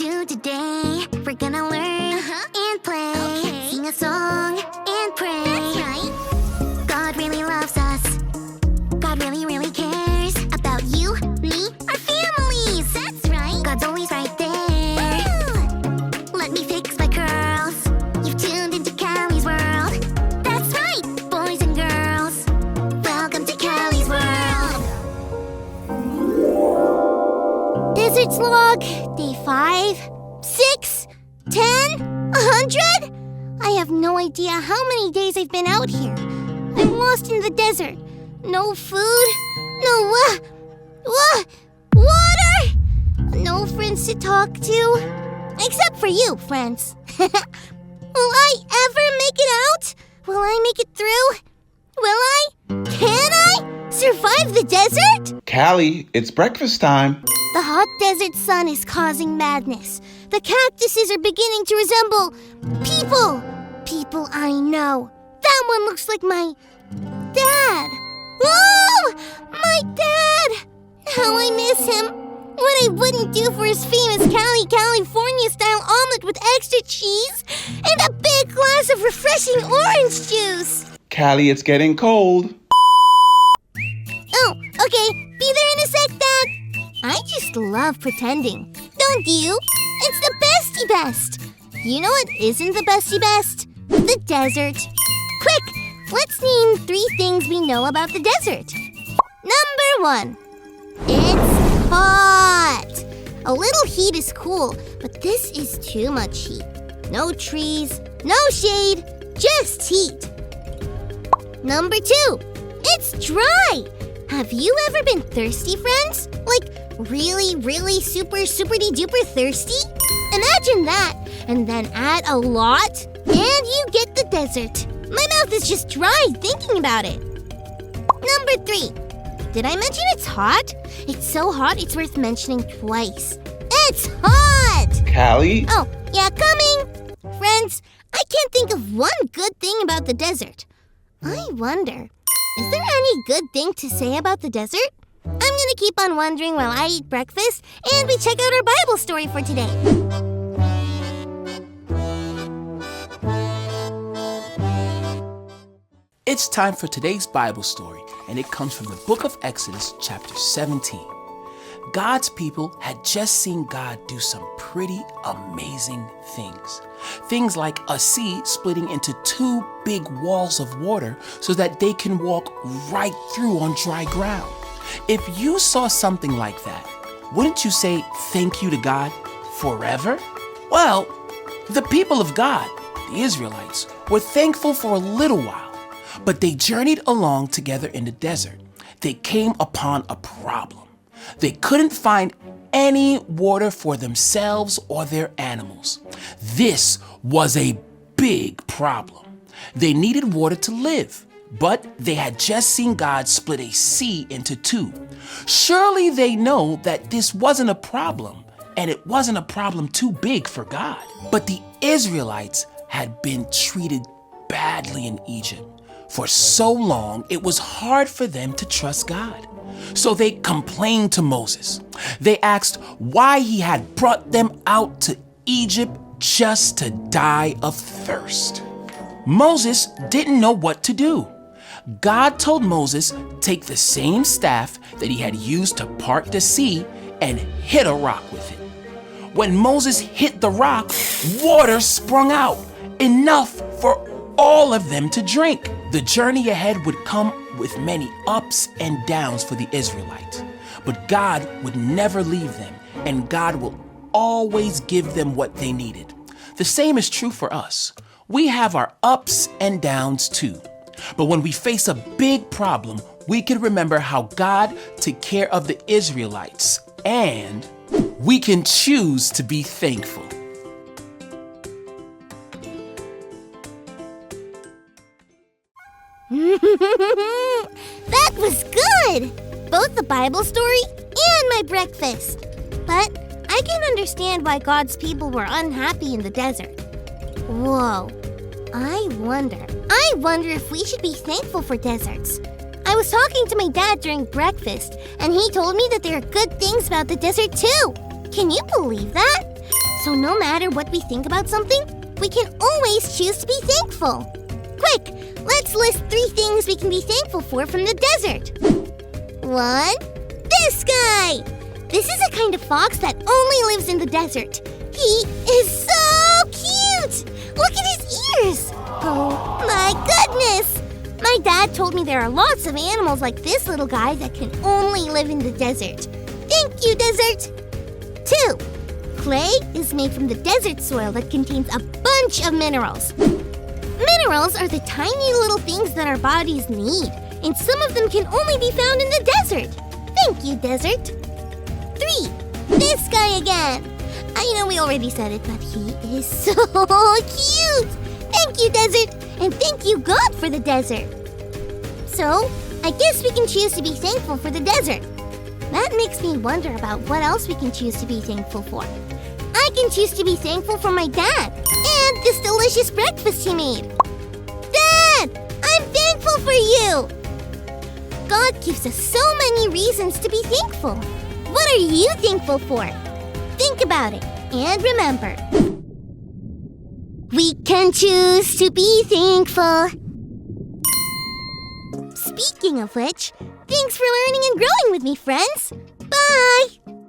do today. We're gonna learn and play, sing a song and pray. That's right. God really loves us. God really, really cares about you, me, our families. That's right. God's always right there. Woo! Let me fix my curls. You've tuned into Callie's world. That's right, boys and girls. Welcome to Callie's world. Desert Slog, day 5, 6, 10, 100? I have no idea how many days I've been out here. I'm lost in the desert. No food, no water, no friends to talk to. Except for you, friends. Will I ever make it out? Will I make it through? Will I? Can I survive the desert? Callie, it's breakfast time. The hot desert sun is causing madness. The cactuses are beginning to resemble people. People I know. That one looks like my dad. Oh, my dad! How I miss him. What I wouldn't do for his famous California-style omelet with extra cheese and a big glass of refreshing orange juice. Callie, it's getting cold. Oh, okay. Be there in a sec, Dad. I just love pretending. Don't you? It's the bestie best. You know what isn't the bestie best? The desert. Quick, let's name 3 things we know about the desert. Number 1. It's hot. A little heat is cool, but this is too much heat. No trees, no shade, just heat. Number 2. It's dry. Have you ever been thirsty, friends? Like really, really super-duper thirsty? Imagine that, and then add a lot, and you get the desert. My mouth is just dry thinking about it. Number 3. Did I mention it's hot? It's so hot it's worth mentioning twice. It's hot! Callie? Oh, yeah, coming! Friends, I can't think of one good thing about the desert. I wonder, is there any good thing to say about the desert? I'm gonna keep on wondering while I eat breakfast and we check out our Bible story for today. It's time for today's Bible story, and it comes from the book of Exodus, chapter 17. God's people had just seen God do some pretty amazing things. Things like a sea splitting into 2 big walls of water so that they can walk right through on dry ground. If you saw something like that, wouldn't you say thank you to God forever? Well, the people of God, the Israelites, were thankful for a little while, but they journeyed along together in the desert. They came upon a problem. They couldn't find any water for themselves or their animals. This was a big problem. They needed water to live, but they had just seen God split a sea into 2. Surely they know that this wasn't a problem, and it wasn't a problem too big for God. But the Israelites had been treated badly in Egypt. For so long, it was hard for them to trust God. So they complained to Moses. They asked why he had brought them out to Egypt just to die of thirst. Moses didn't know what to do. God told Moses, take the same staff that he had used to part the sea and hit a rock with it. When Moses hit the rock, water sprung out, enough for all of them to drink. The journey ahead would come with many ups and downs for the Israelites. But God would never leave them, and God will always give them what they needed. The same is true for us. We have our ups and downs too. But when we face a big problem, we can remember how God took care of the Israelites, and we can choose to be thankful. That was good! Both the Bible story and my breakfast. But I can understand why God's people were unhappy in the desert. Whoa. I wonder if we should be thankful for deserts. I was talking to my dad during breakfast, and he told me that there are good things about the desert too. Can you believe that? So no matter what we think about something, we can always choose to be thankful. Quick, let's list 3 things we can be thankful for from the desert. 1. This guy! This is a kind of fox that only lives in the desert. He is so cute! Look at his ears! Oh my goodness! My dad told me there are lots of animals like this little guy that can only live in the desert. Thank you, desert! 2. Clay is made from the desert soil that contains a bunch of minerals. Minerals are the tiny little things that our bodies need, and some of them can only be found in the desert. Thank you, desert. 3. This guy again. I know we already said it, but he is so cute. Thank you, desert, and thank you, God, for the desert. So, I guess we can choose to be thankful for the desert. That makes me wonder about what else we can choose to be thankful for. I can choose to be thankful for my dad and this delicious breakfast he made. Dad, I'm thankful for you. God gives us so many reasons to be thankful. What are you thankful for? Think about it and remember, we can choose to be thankful. Speaking of which, thanks for learning and growing with me, friends. Bye!